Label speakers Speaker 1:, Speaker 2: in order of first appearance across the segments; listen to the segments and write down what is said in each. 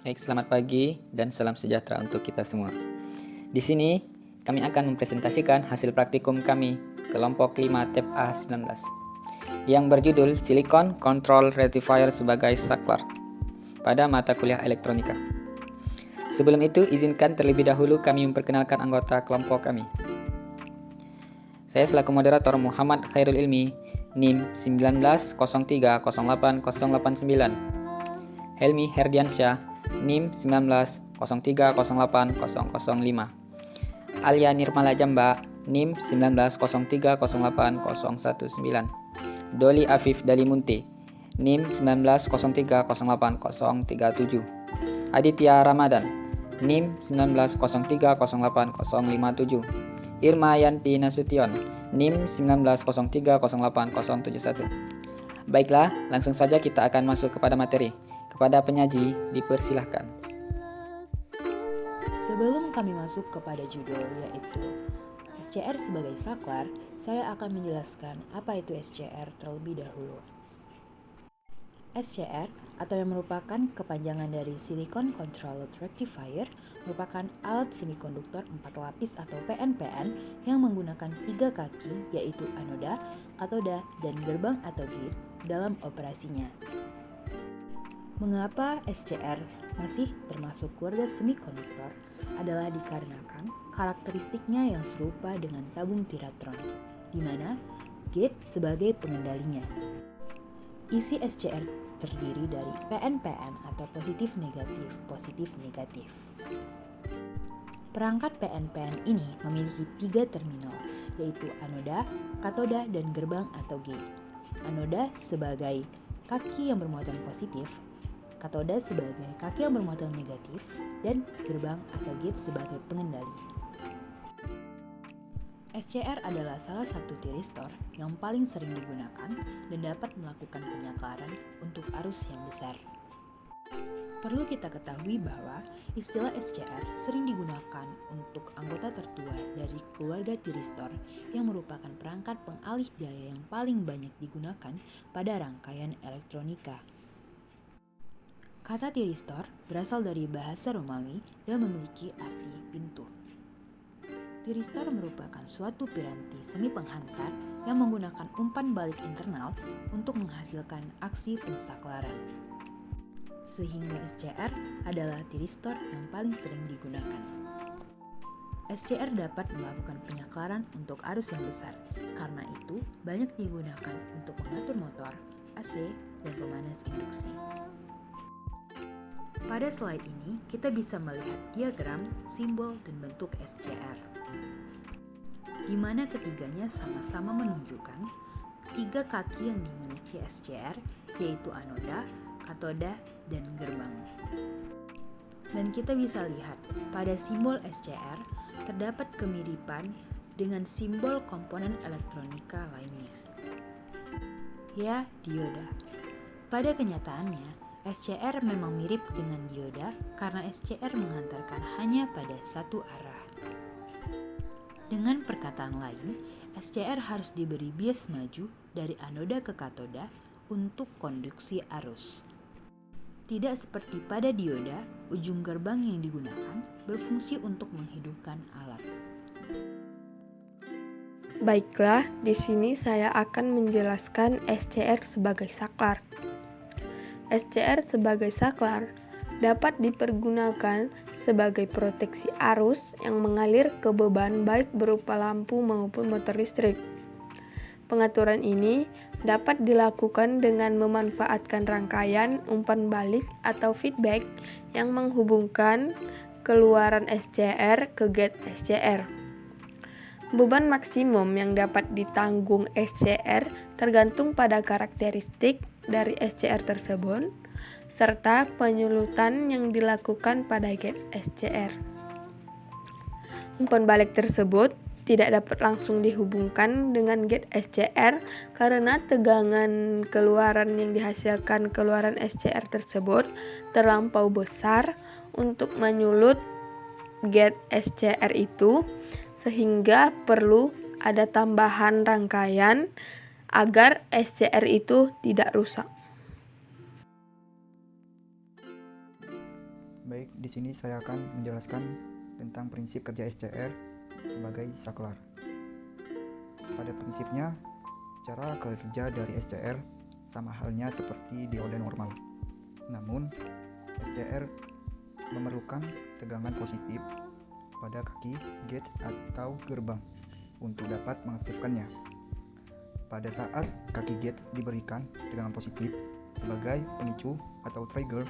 Speaker 1: Baik, selamat pagi dan salam sejahtera untuk kita semua. Di sini kami akan mempresentasikan hasil praktikum kami kelompok 5 TEP A19 yang berjudul Silicon Control Rectifier sebagai saklar pada mata kuliah elektronika. Sebelum itu, izinkan terlebih dahulu kami memperkenalkan anggota kelompok kami. Saya selaku moderator Muhammad Khairul Ilmi, NIM 19030889. Helmi Herdiansyah, NIM 1903080005. Alia Nirmala Jamba, NIM 1903080019. Doli Afif Dalimunti, NIM 1903080037. Aditya Ramadan, NIM 1903080057. Irma Yanti Nasution, NIM 1903080071. Baiklah, langsung saja kita akan masuk kepada materi. Kepada penyaji, dipersilahkan.
Speaker 2: Sebelum kami masuk kepada judul yaitu SCR sebagai saklar, saya akan menjelaskan apa itu SCR terlebih dahulu. SCR atau yang merupakan kepanjangan dari Silicon Controlled Rectifier merupakan alat semikonduktor 4 lapis atau PNPN yang menggunakan 3 kaki yaitu anoda, katoda, dan gerbang atau gate dalam operasinya. Mengapa SCR masih termasuk keluarga semikonduktor adalah dikarenakan karakteristiknya yang serupa dengan tabung tiratron, di mana gate sebagai pengendalinya. Isi SCR terdiri dari PNPN atau positif-negatif. Perangkat PNPN ini memiliki 3 terminal, yaitu anoda, katoda, dan gerbang atau gate. Anoda sebagai kaki yang bermuatan positif, katoda sebagai kaki yang bermuatan negatif, dan gerbang atau gate sebagai pengendali. SCR adalah salah satu tiristor yang paling sering digunakan dan dapat melakukan penyaklaran untuk arus yang besar. Perlu kita ketahui bahwa istilah SCR sering digunakan untuk anggota tertua dari keluarga tiristor yang merupakan perangkat pengalih daya yang paling banyak digunakan pada rangkaian elektronika. Kata tiristor berasal dari bahasa Romawi dan memiliki arti pintu. Tiristor merupakan suatu piranti semi penghantar yang menggunakan umpan balik internal untuk menghasilkan aksi pensaklaran. Sehingga SCR adalah tiristor yang paling sering digunakan. SCR dapat melakukan penyaklaran untuk arus yang besar, karena itu banyak digunakan untuk mengatur motor, AC, dan pemanas induksi. Pada slide ini, kita bisa melihat diagram, simbol, dan bentuk SCR, di mana ketiganya sama-sama menunjukkan 3 kaki yang dimiliki SCR, yaitu anoda, katoda, dan gerbang. Dan kita bisa lihat, pada simbol SCR terdapat kemiripan dengan simbol komponen elektronika lainnya. Ya, dioda. Pada kenyataannya, SCR memang mirip dengan dioda karena SCR menghantarkan hanya pada satu arah. Dengan perkataan lain, SCR harus diberi bias maju dari anoda ke katoda untuk konduksi arus. Tidak seperti pada dioda, ujung gerbang yang digunakan berfungsi untuk menghidupkan alat.
Speaker 3: Baiklah, di sini saya akan menjelaskan SCR sebagai saklar. SCR sebagai saklar dapat dipergunakan sebagai proteksi arus yang mengalir ke beban baik berupa lampu maupun motor listrik. Pengaturan ini dapat dilakukan dengan memanfaatkan rangkaian umpan balik atau feedback yang menghubungkan keluaran SCR ke gate SCR. Beban maksimum yang dapat ditanggung SCR tergantung pada karakteristik dari SCR tersebut, serta penyulutan yang dilakukan pada gate SCR. Umpan balik tersebut tidak dapat langsung dihubungkan dengan gate SCR karena tegangan keluaran yang dihasilkan keluaran SCR tersebut terlampau besar untuk menyulut gate SCR itu, sehingga perlu ada tambahan rangkaian agar SCR itu tidak rusak.
Speaker 4: Baik, di sini saya akan menjelaskan tentang prinsip kerja SCR sebagai saklar. Pada prinsipnya, cara kerja dari SCR sama halnya seperti dioda normal. Namun, SCR memerlukan tegangan positif pada kaki gate atau gerbang untuk dapat mengaktifkannya. Pada saat kaki gate diberikan tegangan positif sebagai pemicu atau trigger,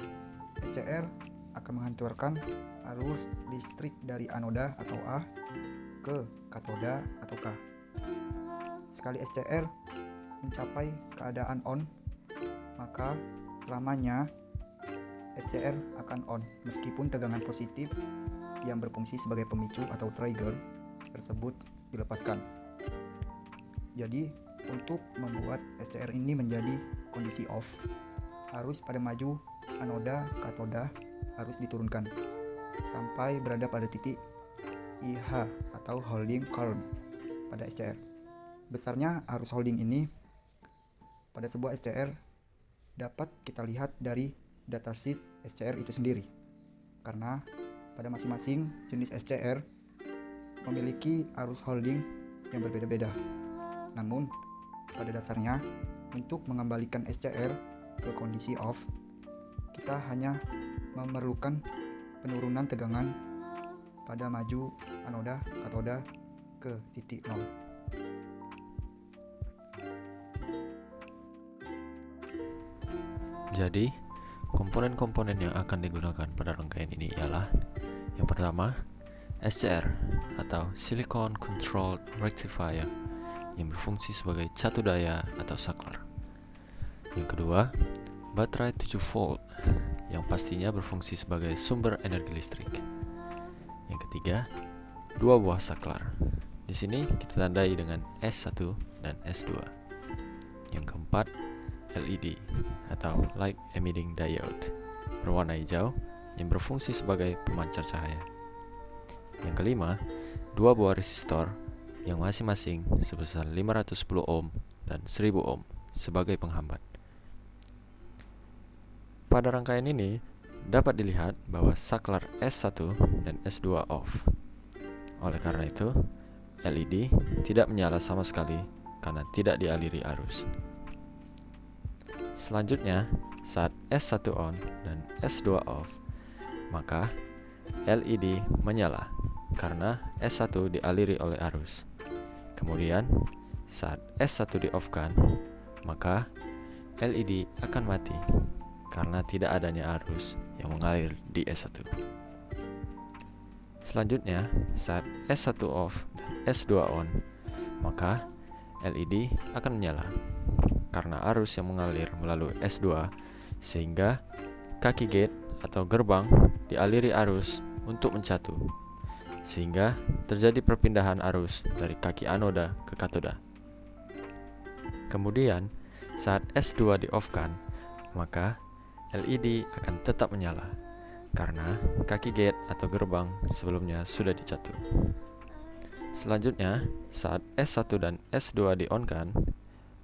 Speaker 4: SCR akan menghantarkan arus listrik dari anoda atau A ke katoda atau K. Sekali SCR mencapai keadaan on, maka selamanya SCR akan on meskipun tegangan positif yang berfungsi sebagai pemicu atau trigger tersebut dilepaskan. Jadi, untuk membuat SCR ini menjadi kondisi off, arus pada maju anoda katoda harus diturunkan sampai berada pada titik IH atau holding current pada SCR. Besarnya arus holding ini pada sebuah SCR dapat kita lihat dari datasheet SCR itu sendiri, karena pada masing-masing jenis SCR memiliki arus holding yang berbeda-beda. Namun pada dasarnya, untuk mengembalikan SCR ke kondisi off, kita hanya memerlukan penurunan tegangan pada maju anoda katoda ke titik 0.
Speaker 5: Jadi, komponen-komponen yang akan digunakan pada rangkaian ini ialah: yang pertama, SCR atau Silicon Controlled Rectifier yang berfungsi sebagai catu daya atau saklar. Yang kedua, baterai 7 volt yang pastinya berfungsi sebagai sumber energi listrik. Yang ketiga, dua buah saklar. Di sini kita tandai dengan S1 dan S2. Yang keempat, LED atau Light Emitting Diode berwarna hijau yang berfungsi sebagai pemancar cahaya. Yang kelima, dua buah resistor yang masing-masing sebesar 510 ohm dan 1000 ohm sebagai penghambat. Pada rangkaian ini dapat dilihat bahwa saklar S1 dan S2 off. Oleh karena itu, LED tidak menyala sama sekali karena tidak dialiri arus. Selanjutnya, saat S1 on dan S2 off, maka LED menyala karena S1 dialiri oleh arus. Kemudian, saat S1 di-off-kan, maka LED akan mati karena tidak adanya arus yang mengalir di S1. Selanjutnya, saat S1 off dan S2 on, maka LED akan menyala karena arus yang mengalir melalui S2 sehingga kaki gate atau gerbang dialiri arus untuk mencatu, sehingga terjadi perpindahan arus dari kaki anoda ke katoda. Kemudian, saat S2 di-off-kan, maka LED akan tetap menyala karena kaki gate atau gerbang sebelumnya sudah dicatu. Selanjutnya, saat S1 dan S2 di-on-kan,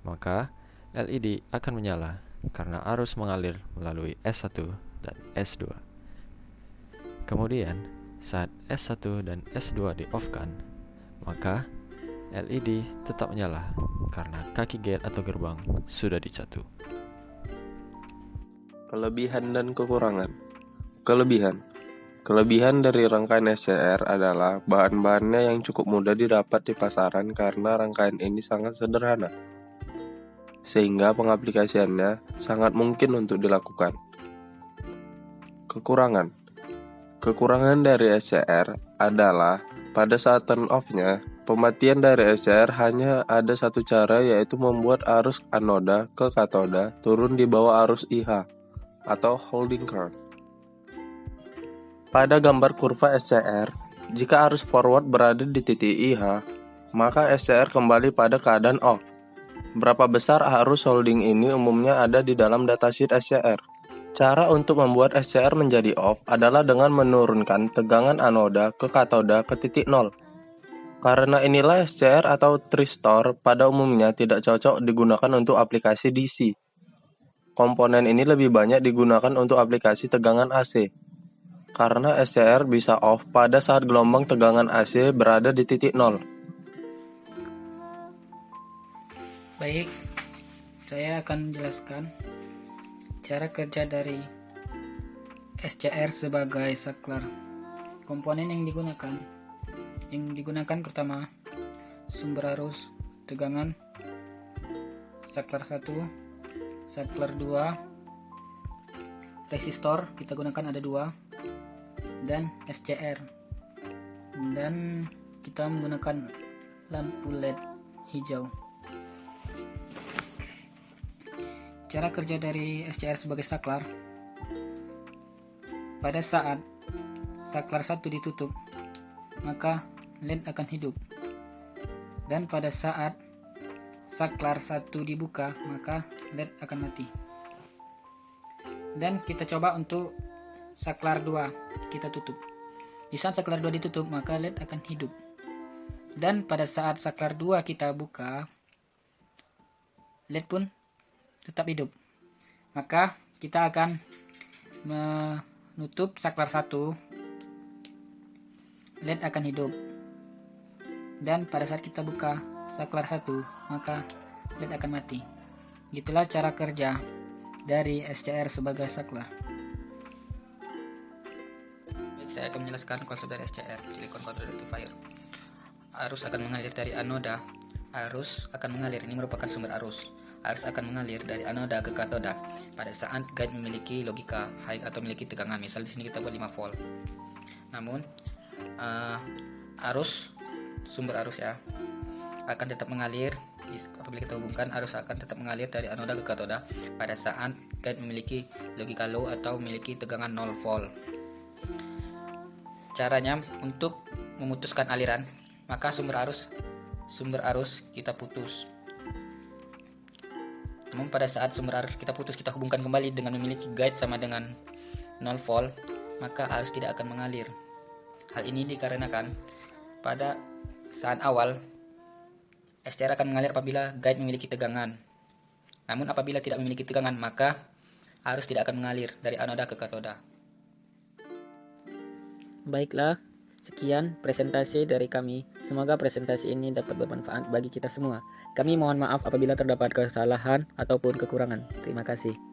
Speaker 5: maka LED akan menyala karena arus mengalir melalui S1 dan S2. Kemudian, saat S1 dan S2 di-off-kan, maka LED tetap menyala karena kaki gate atau gerbang sudah dicatu.
Speaker 6: Kelebihan dan kekurangan. Kelebihan dari rangkaian SCR adalah bahan-bahannya yang cukup mudah didapat di pasaran karena rangkaian ini sangat sederhana, sehingga pengaplikasiannya sangat mungkin untuk dilakukan. Kekurangan dari SCR adalah pada saat turn off-nya, pematian dari SCR hanya ada satu cara, yaitu membuat arus anoda ke katoda turun di bawah arus IH atau holding current. Pada gambar kurva SCR, jika arus forward berada di titik IH, maka SCR kembali pada keadaan off. Berapa besar arus holding ini umumnya ada di dalam datasheet SCR. Cara untuk membuat SCR menjadi off adalah dengan menurunkan tegangan anoda ke katoda ke titik 0. Karena inilah SCR atau tristor pada umumnya tidak cocok digunakan untuk aplikasi DC. Komponen ini lebih banyak digunakan untuk aplikasi tegangan AC. karena SCR bisa off pada saat gelombang tegangan AC berada di titik 0.
Speaker 1: Baik, saya akan menjelaskan cara kerja dari SCR sebagai saklar. Komponen yang digunakan pertama, sumber arus tegangan, saklar 1, saklar 2, resistor kita gunakan ada 2, dan SCR. Dan kita menggunakan lampu LED hijau. Cara kerja dari SCR sebagai saklar. Pada saat saklar 1 ditutup, maka LED akan hidup. Dan pada saat saklar 1 dibuka, maka LED akan mati. Dan kita coba untuk saklar 2 kita tutup. Di saat saklar 2 ditutup, maka LED akan hidup. Dan pada saat saklar 2 kita buka, LED pun tetap hidup. Maka kita akan menutup saklar 1, LED akan hidup. Dan pada saat kita buka saklar 1, maka LED akan mati. Gitulah cara kerja dari SCR sebagai saklar. Baik, saya akan menjelaskan konsep dari SCR, silicon control rectifier. Arus akan mengalir dari anoda. Arus akan mengalir, ini merupakan sumber arus. Arus akan mengalir dari anoda ke katoda pada saat guide memiliki logika high atau memiliki tegangan. Misal di sini kita buat 5 volt. Namun sumber arus ya akan tetap mengalir apabila kita hubungkan. Arus akan tetap mengalir dari anoda ke katoda pada saat guide memiliki logika low atau memiliki tegangan 0 volt. Caranya untuk memutuskan aliran, maka sumber arus kita putus. Namun pada saat sumber arus kita putus, kita hubungkan kembali dengan memiliki guide sama dengan 0 volt, maka arus tidak akan mengalir. Hal ini dikarenakan pada saat awal SCR akan mengalir apabila guide memiliki tegangan. Namun apabila tidak memiliki tegangan, maka arus tidak akan mengalir dari anoda ke katoda. Baiklah, sekian presentasi dari kami. Semoga presentasi ini dapat bermanfaat bagi kita semua. Kami mohon maaf apabila terdapat kesalahan ataupun kekurangan. Terima kasih.